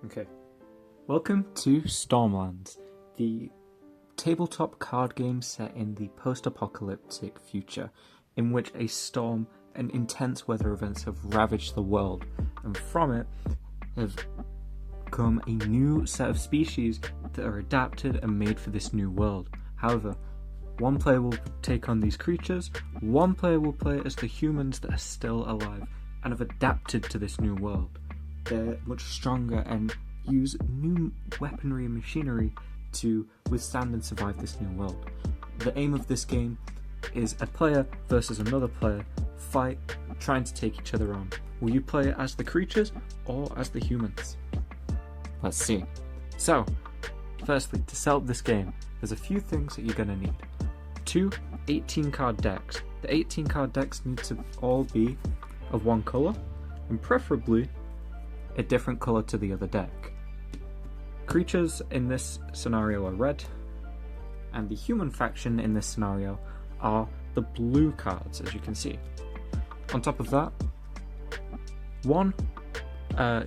Okay. Welcome to Stormlands, the tabletop card game set in the post-apocalyptic future, in which a storm and intense weather events have ravaged the world, and from it have come a new set of species that are adapted and made for this new world. However, one player will take on these creatures, one player will play as the humans that are still alive and have adapted to this new world. They're much stronger and use new weaponry and machinery to withstand and survive this new world. The aim of this game is a player versus another player fight, trying to take each other on. Will you play as the creatures or as the humans? Let's see. So, firstly, to set up this game, there's a few things that you're going to need. 2 18-card decks. The 18-card decks need to all be of one colour, and preferably a different colour to the other deck. Creatures in this scenario are red, and the human faction in this scenario are the blue cards, as you can see. On top of that, 1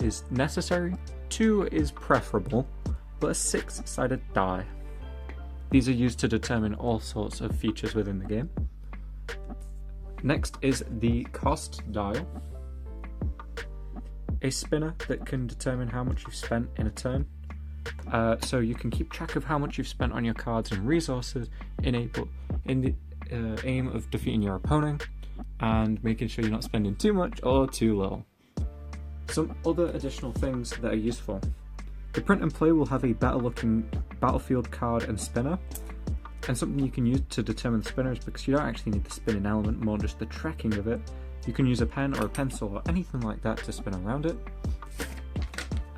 is necessary, 2 is preferable, but a 6-sided die. These are used to determine all sorts of features within the game. Next is the cost dial, a spinner that can determine how much you've spent in a turn. So you can keep track of how much you've spent on your cards and resources in the aim of defeating your opponent and making sure you're not spending too much or too little. Some other additional things that are useful. The print and play will have a better looking battlefield card and spinner, and something you can use to determine the spinners, because you don't actually need the spinning element, more just the tracking of it. You can use a pen or a pencil or anything like that to spin around it,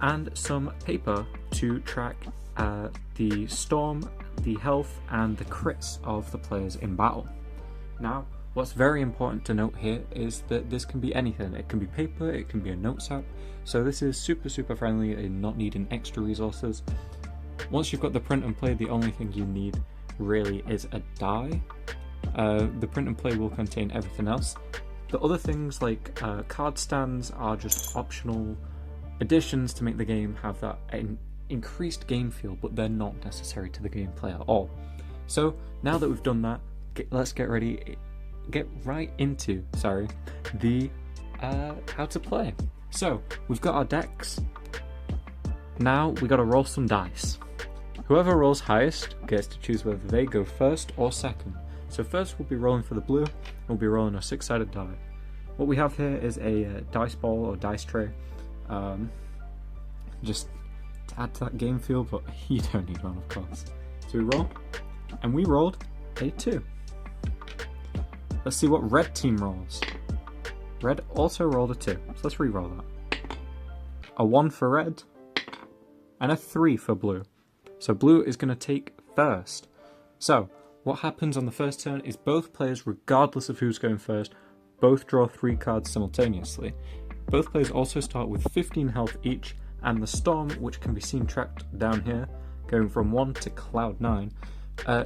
and some paper to track the storm, the health, and the crits of the players in battle. Now, what's very important to note here is that this can be anything. It can be paper, it can be a notes app, so this is super friendly in not needing extra resources. Once you've got the print and play, the only thing you need really is a die. The print and play will contain everything else. The other things like card stands are just optional additions to make the game have that increased game feel, but they're not necessary to the gameplay at all. So now that we've done that, let's get right into the how to play. So we've got our decks. Now we got to roll some dice. Whoever rolls highest gets to choose whether they go first or second. So first we'll be rolling for the blue, and we'll be rolling a 6-sided die. What we have here is a dice ball or dice tray, just to add to that game feel, but you don't need one, of course. So we roll, and we rolled a 2. Let's see what red team rolls. Red also rolled a 2, so let's re-roll that. A 1 for red, and a 3 for blue. So blue is going to take first. So what happens on the first turn is both players, regardless of who's going first, both draw 3 cards simultaneously. Both players also start with 15 health each, and the storm, which can be seen tracked down here, going from 1 to cloud 9,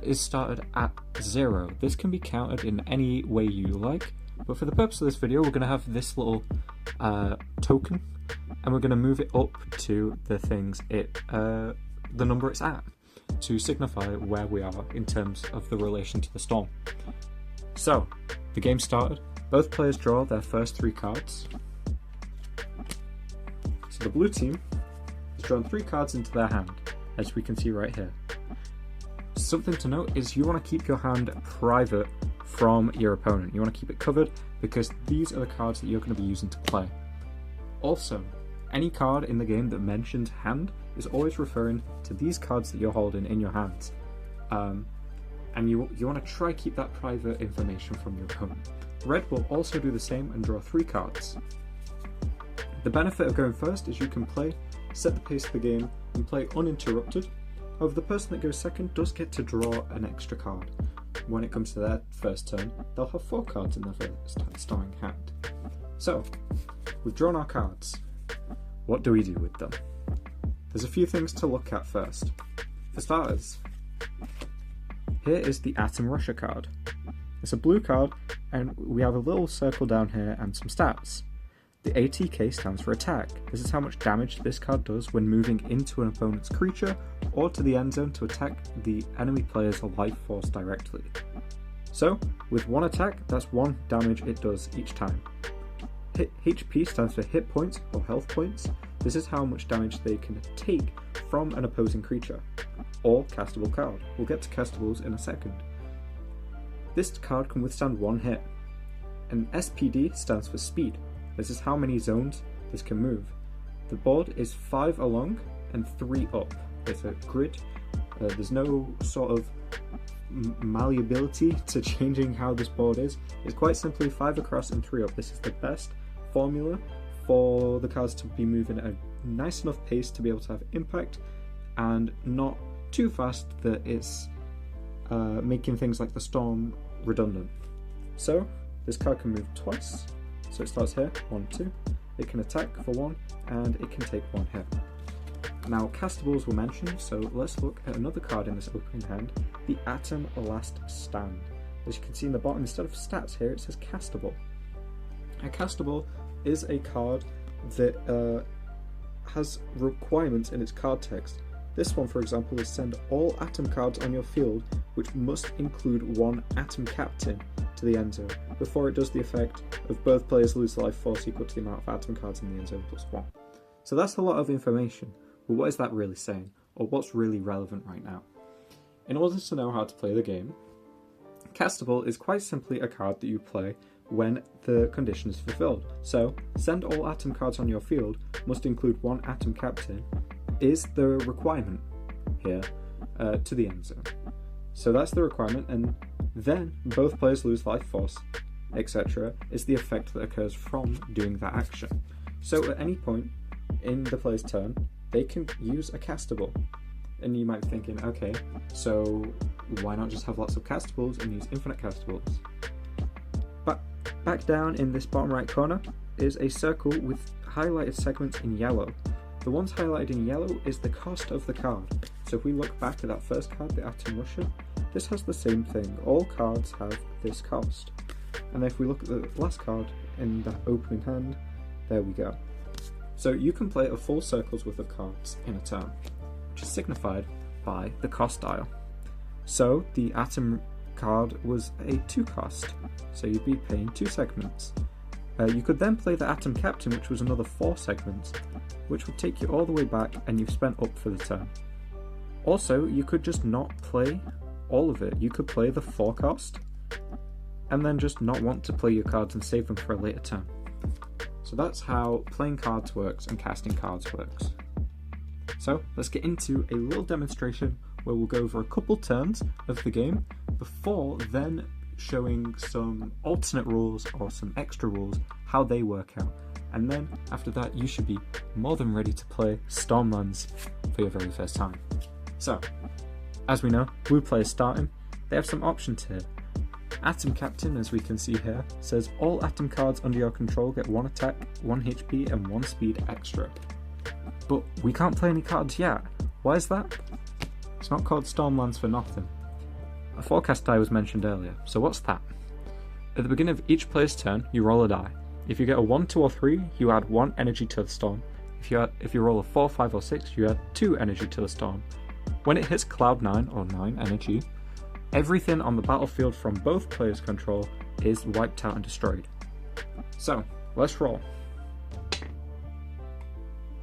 is started at 0. This can be countered in any way you like, but for the purpose of this video, we're going to have this little token, and we're going to move it up to the number it's at, to signify where we are in terms of the relation to the storm. So, the game started. Both players draw their first 3 cards. So the blue team has drawn 3 cards into their hand, as we can see right here. Something to note is you want to keep your hand private from your opponent. You want to keep it covered, because these are the cards that you're going to be using to play. Also, any card in the game that mentions hand is always referring to these cards that you're holding in your hands. And you want to try keep that private information from your opponent. Red will also do the same and draw 3 cards. The benefit of going first is you can play, set the pace of the game, and play uninterrupted. However, the person that goes second does get to draw an extra card. When it comes to their first turn, they'll have 4 cards in their first starting hand. So, we've drawn our cards. What do we do with them? There's a few things to look at first. For starters, here is the Atom Rusher card. It's a blue card, and we have a little circle down here and some stats. The ATK stands for attack. This is how much damage this card does when moving into an opponent's creature or to the end zone to attack the enemy player's life force directly. So, with one attack, that's 1 damage it does each time. HP stands for hit points or health points. This is how much damage they can take from an opposing creature or castable card. We'll get to castables in a second. This card can withstand 1 hit. And SPD stands for speed. This is how many zones this can move. The board is 5 along and 3 up. It's a grid. There's no sort of malleability to changing how this board is. It's quite simply 5 across and 3 up. This is the best formula for the cards to be moving at a nice enough pace to be able to have impact and not too fast that it's making things like the storm redundant. So this card can move twice. So it starts here, 1, 2. It can attack for 1 and it can take 1 hit. Now castables were mentioned, so let's look at another card in this opening hand, the Atom Last Stand. As you can see in the bottom, instead of stats here, it says castable. A castable is a card that has requirements in its card text. This one, for example, is send all Atom cards on your field, which must include 1 Atom Captain to the end zone, before it does the effect of both players lose life force equal to the amount of Atom cards in the end zone plus 1. So that's a lot of information, but what is that really saying, or what's really relevant right now? In order to know how to play the game, castable is quite simply a card that you play when the condition is fulfilled. So, send all Atom cards on your field must include 1 Atom Captain is the requirement here to the end zone. So that's the requirement, and then both players lose life force, etc. is the effect that occurs from doing that action. So at any point in the player's turn, they can use a castable. And you might be thinking, okay, so why not just have lots of castables and use infinite castables? But back down in this bottom right corner is a circle with highlighted segments in yellow. The ones highlighted in yellow is the cost of the card. So if we look back at that first card, the Atom Russian, this has the same thing. All cards have this cost. And if we look at the last card in that opening hand, there we go. So you can play a full circle's worth of cards in a turn, which is signified by the cost dial. So the Atom card was a 2 cost, so you'd be paying 2 segments. You could then play the Atom Captain, which was another 4 segments, which would take you all the way back and you've spent up for the turn. Also, you could just not play all of it. You could play the 4 cost and then just not want to play your cards and save them for a later turn. So that's how playing cards works and casting cards works. So let's get into a little demonstration where we'll go over a couple turns of the game before then showing some alternate rules or some extra rules, how they work out. And then after that, you should be more than ready to play Stormlands for your very first time. So, as we know, blue players starting, they have some options here. Atom Captain, as we can see here, says all Atom cards under your control get 1 attack, 1 HP and 1 speed extra. But we can't play any cards yet. Why is that? It's not called Stormlands for nothing. A forecast die was mentioned earlier, so what's that? At the beginning of each player's turn, you roll a die. If you get a 1, 2 or 3, you add 1 energy to the storm. If you roll a 4, 5 or 6, you add 2 energy to the storm. When it hits cloud 9 or 9 energy, everything on the battlefield from both players' control is wiped out and destroyed. So, let's roll.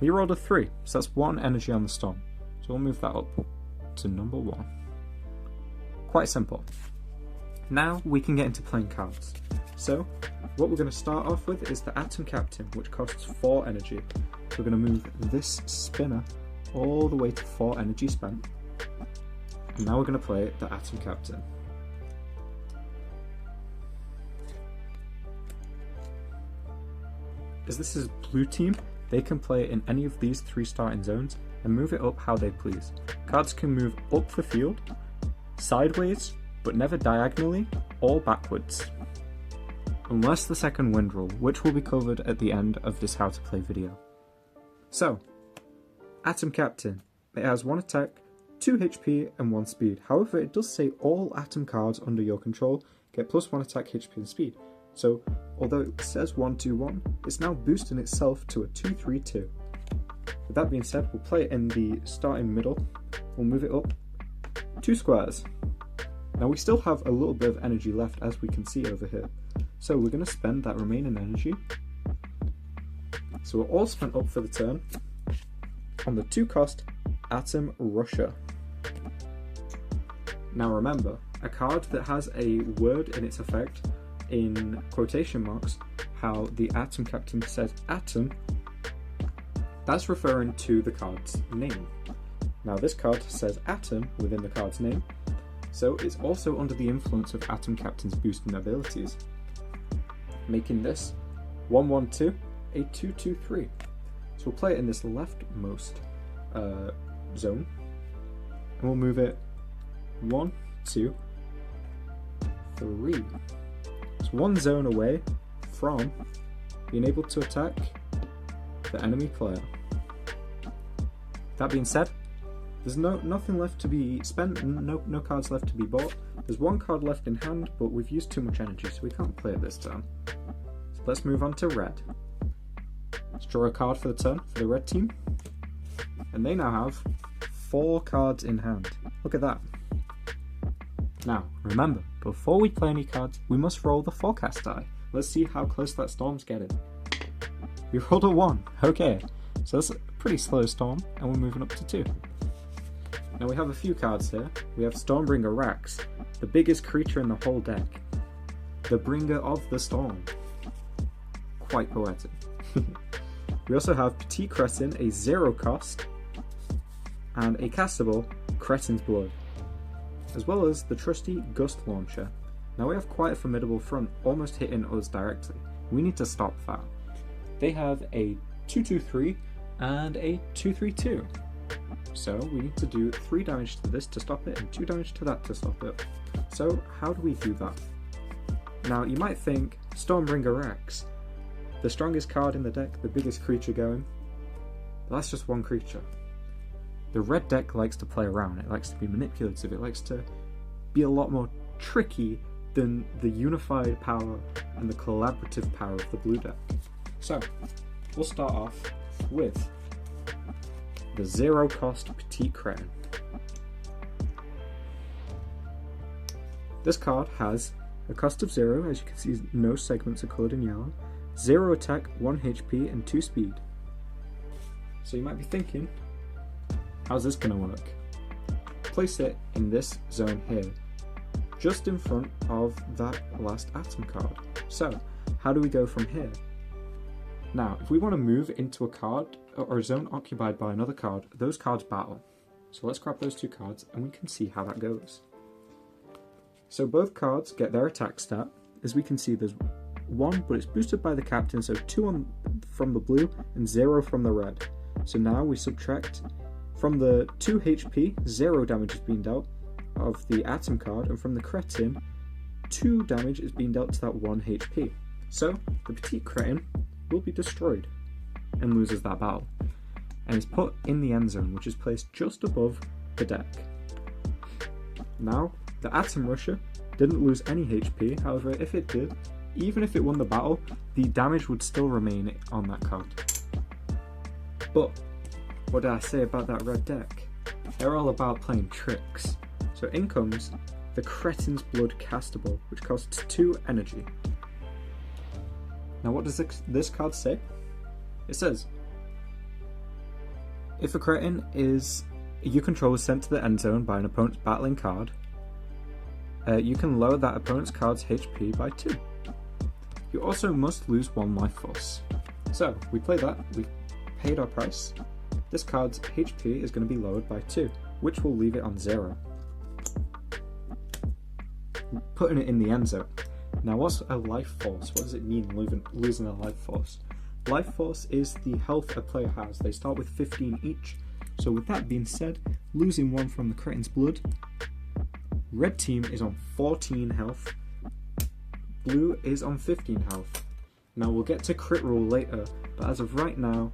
We rolled a 3, so that's 1 energy on the storm. So we'll move that up to number 1. Quite simple. Now we can get into playing cards. So, what we're going to start off with is the Atom Captain, which costs 4 energy. So we're going to move this spinner all the way to 4 energy spent. And now we're going to play the Atom Captain. As this is blue team, they can play in any of these 3 starting zones and move it up how they please. Cards can move up the field, sideways, but never diagonally, or backwards. Unless the second wind rule, which will be covered at the end of this how to play video. So, Atom Captain. It has 1 attack, 2 HP and 1 speed. However, it does say all Atom cards under your control get +1 attack, HP and speed. So although it says 121, it's now boosting itself to a 232. With that being said, we'll play it in the starting middle. We'll move it up 2 squares. Now we still have a little bit of energy left, as we can see over here. So we're going to spend that remaining energy. So we're all spent up for the turn on the 2-cost Atom Rusher. Now remember, a card that has a word in its effect in quotation marks, how the Atom Captain says Atom, that's referring to the card's name. Now this card says Atom within the card's name, so it's also under the influence of Atom Captain's boosting abilities, making this 112 a 223. So we'll play it in this leftmost zone, and we'll move it 1, 2, 3. It's 1 zone away from being able to attack the enemy player. That being said, there's nothing left to be spent, no cards left to be bought. There's 1 card left in hand, but we've used too much energy, so we can't play it this turn. So let's move on to red. Let's draw a card for the turn for the red team. And they now have 4 cards in hand. Look at that. Now, remember, before we play any cards, we must roll the forecast die. Let's see how close that storm's getting. We rolled a 1. Okay, so that's a pretty slow storm, and we're moving up to 2. Now we have a few cards here. We have Stormbringer Rax, the biggest creature in the whole deck. The bringer of the storm. Quite poetic. We also have Petit Cretin, a 0-cost, and a castable, Cretin's Blood, as well as the trusty Gust Launcher. Now we have quite a formidable front, almost hitting us directly. We need to stop that. They have a 223 and a 232. So we need to do 3 damage to this to stop it and 2 damage to that to stop it. So how do we do that? Now you might think, Stormbringer Rex, the strongest card in the deck, the biggest creature going, but that's just 1 creature. The red deck likes to play around, it likes to be manipulative, it likes to be a lot more tricky than the unified power and the collaborative power of the blue deck. So, we'll start off with the 0-cost Petit Cretin. This card has a cost of 0, as you can see no segments are coloured in yellow, 0 attack, 1 HP and 2 speed. So you might be thinking, how's this going to work? Place it in this zone here, just in front of that last Atom card. So, how do we go from here? Now, if we want to move into a card or a zone occupied by another card, those cards battle. So let's grab those 2 cards and we can see how that goes. So both cards get their attack stat. As we can see, there's 1, but it's boosted by the captain, so 2 from the blue and 0 from the red. So now we subtract from the 2 HP, 0 damage is being dealt of the Atom card, and from the Cretin, 2 damage is being dealt to that 1 HP. So the Petit Cretin will be destroyed and loses that battle, and is put in the end zone, which is placed just above the deck. Now, the Atom Rusher didn't lose any HP, however, if it did, even if it won the battle, the damage would still remain on that card. But what did I say about that red deck? They're all about playing tricks. So in comes the Cretin's Blood castable, which costs 2 energy. Now what does this card say? It says, if a Cretin you control is sent to the end zone by an opponent's battling card, you can lower that opponent's card's HP by 2. You also must lose 1 life force. So we play that, we paid our price. This card's HP is going to be lowered by 2, which will leave it on 0. Putting it in the end zone. Now what's a life force? What does it mean losing a life force? Life force is the health a player has. They start with 15 each. So with that being said, losing 1 from the Cretin's Blood, red team is on 14 health, blue is on 15 health. Now we'll get to crit rule later, but as of right now,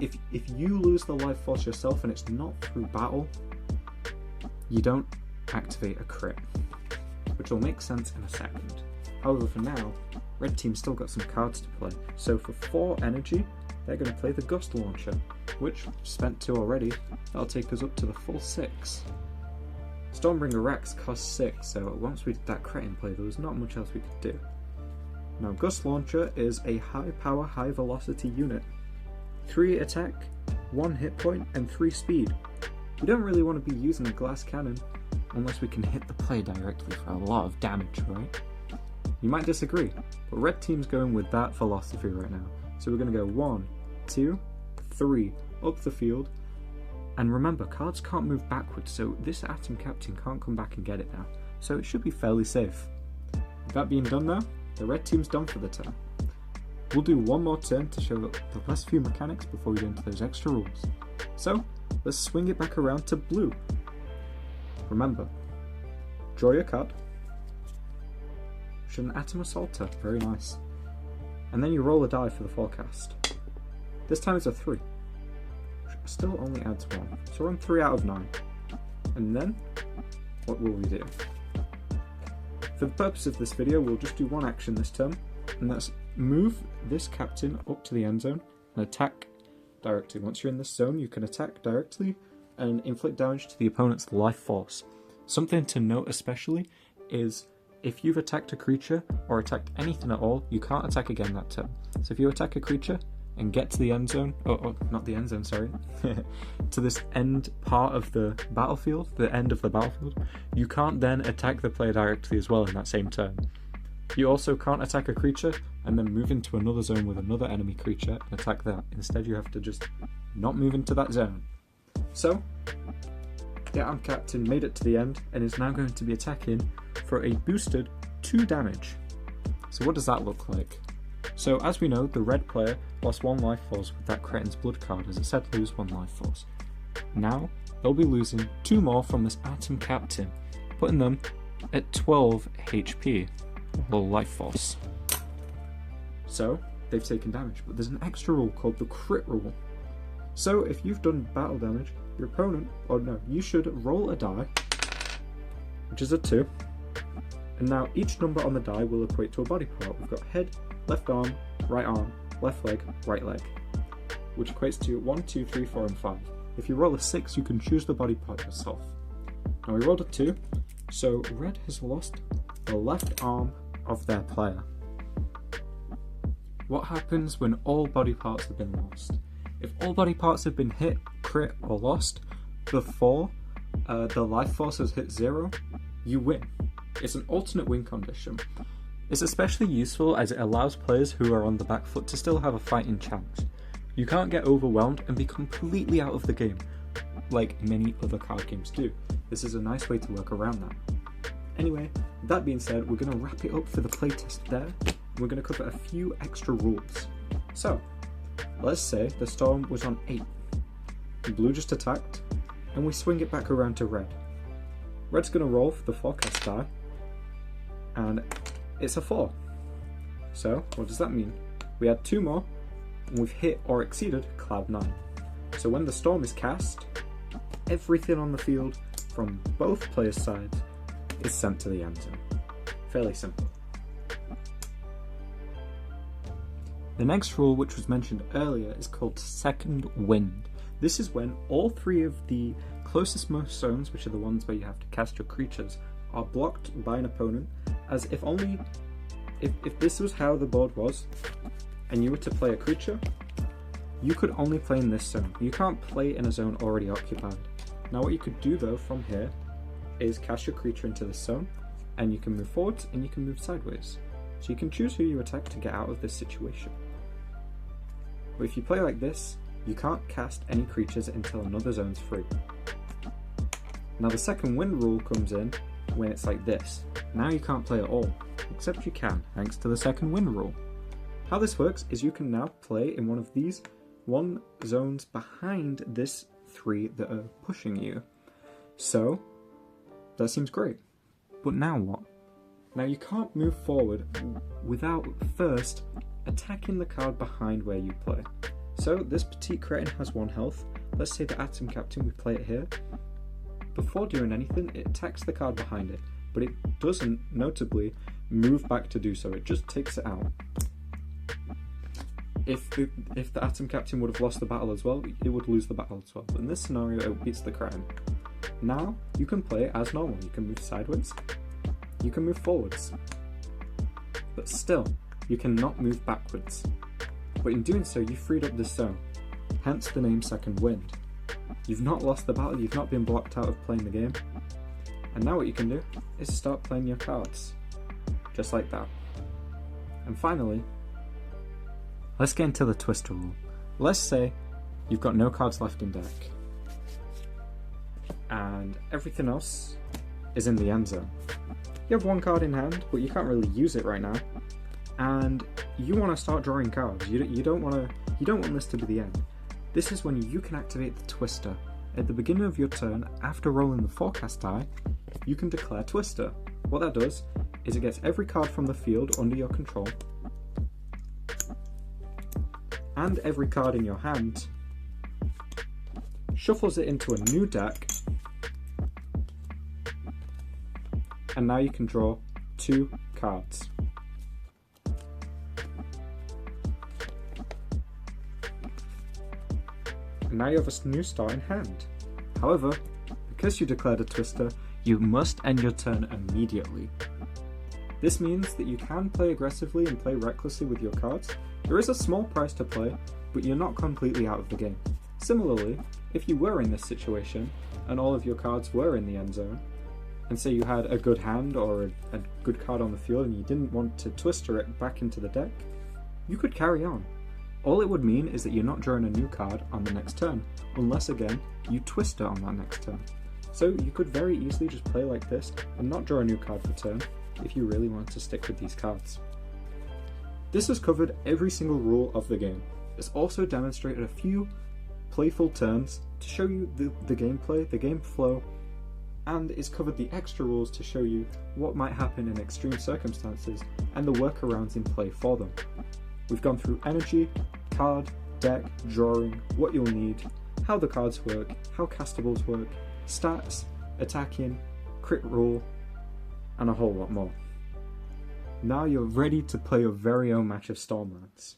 if you lose the life force yourself and it's not through battle, you don't activate a crit, which will make sense in a second. However, for now, red team's still got some cards to play. So for 4 energy, they're going to play the Gust Launcher, which spent 2 already. That'll take us up to the full 6. Stormbringer Rex costs 6, so once we did that crit in play, there was not much else we could do. Now Gust Launcher is a high power, high velocity unit. 3 attack, 1 hit point, and 3 speed. We don't really want to be using a glass cannon unless we can hit the player directly for a lot of damage, right? You might disagree, but red team's going with that philosophy right now. So we're going to go 1, 2, 3 up the field. And remember, cards can't move backwards, so this Atom Captain can't come back and get it now. So it should be fairly safe. With that being done now, the red team's done for the turn. We'll do one more turn to show the last few mechanics before we get into those extra rules. So, let's swing it back around to blue. Remember, draw your card. Should an Atom Assaulter, very nice. And then you roll a die for the forecast. This time it's a 3. Which still only adds 1. So we're on 3 out of 9. And then, what will we do? For the purpose of this video, we'll just do one action this turn, and that's move this captain up to the end zone and attack directly. Once you're in this zone, you can attack directly and inflict damage to the opponent's life force. Something to note especially is if you've attacked a creature or attacked anything at all, you can't attack again that turn. So if you attack a creature and get to the end zone, not the end zone, sorry, to this end part of the battlefield, the end of the battlefield, you can't then attack the player directly as well in that same turn. You also can't attack a creature and then move into another zone with another enemy creature and attack that. Instead, you have to just not move into that zone. So, the Atom Captain made it to the end and is now going to be attacking for a boosted 2 damage. So what does that look like? So as we know, the red player lost 1 life force with that Cretin's Blood card, as it said lose 1 life force. Now, they'll be losing 2 more from this Atom Captain, putting them at 12 HP, or life force. So, they've taken damage, but there's an extra rule called the crit rule. So if you've done battle damage, your opponent, you should roll a die, which is a 2, and now each number on the die will equate to a body part. We've got head, left arm, left leg, right leg, which equates to 1, 2, 3, 4, and 5. If you roll a 6, you can choose the body part yourself. Now we rolled a 2, so red has lost the left arm of their player. What happens when all body parts have been lost? If all body parts have been hit, crit, or lost before the life force has hit 0, you win. It's an alternate win condition. It's especially useful as it allows players who are on the back foot to still have a fighting chance. You can't get overwhelmed and be completely out of the game, like many other card games do. This is a nice way to work around that. Anyway, with that being said, we're going to wrap it up for the playtest there. We're going to cover a few extra rules. So, let's say the storm was on 8. Blue just attacked, and we swing it back around to red. Red's going to roll for the forecast die, and it's a 4. So, what does that mean? We add 2 more, and we've hit or exceeded Cloud 9. So when the storm is cast, everything on the field from both players' sides is sent to the end zone. Fairly simple. The next rule, which was mentioned earlier, is called Second Wind. This is when all 3 of the closest most zones, which are the ones where you have to cast your creatures, are blocked by an opponent, as if this was how the board was, and you were to play a creature, you could only play in this zone. You can't play in a zone already occupied. Now what you could do though from here is cast your creature into this zone, and you can move forwards and you can move sideways. So you can choose who you attack to get out of this situation. But if you play like this, you can't cast any creatures until another zone's free. Now the second wind rule comes in when it's like this. Now you can't play at all, except you can, thanks to the second wind rule. How this works is you can now play in one of these zones behind this 3 that are pushing you. So, that seems great. But now what? Now you can't move forward without first attacking the card behind where you play. So this petite cretin has 1 health. Let's say the Atom Captain, we play it here. Before doing anything, it attacks the card behind it, but it doesn't, notably, move back to do so. It just takes it out. If the Atom Captain would have lost the battle as well, it would lose the battle as well. But in this scenario, it beats the Crown. Now, you can play as normal. You can move sideways, you can move forwards, but still, you cannot move backwards. But in doing so, you freed up this zone, hence the name Second Wind. You've not lost the battle, you've not been blocked out of playing the game, and now what you can do is start playing your cards, just like that. And finally, let's get into the Twister rule. Let's say you've got no cards left in deck, and everything else is in the end zone. You have one card in hand, but you can't really use it right now, and you want to start drawing cards. You don't want this to be the end. This is when you can activate the Twister. At the beginning of your turn, after rolling the forecast die, you can declare Twister. What that does is it gets every card from the field under your control, and every card in your hand, shuffles it into a new deck, and now you can draw 2 cards. And now you have a new star in hand. However, because you declared a Twister, you must end your turn immediately. This means that you can play aggressively and play recklessly with your cards. There is a small price to play, but you're not completely out of the game. Similarly, if you were in this situation, and all of your cards were in the end zone, and say you had a good hand or a good card on the field and you didn't want to Twister it back into the deck, you could carry on. All it would mean is that you're not drawing a new card on the next turn, unless again, you Twister on that next turn. So you could very easily just play like this and not draw a new card per turn if you really wanted to stick with these cards. This has covered every single rule of the game. It's also demonstrated a few playful turns to show you the gameplay, the game flow, and it's covered the extra rules to show you what might happen in extreme circumstances and the workarounds in play for them. We've gone through energy, card, deck, drawing, what you'll need, how the cards work, how castables work, stats, attacking, crit rule, and a whole lot more. Now you're ready to play your very own match of Stormlands.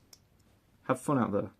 Have fun out there.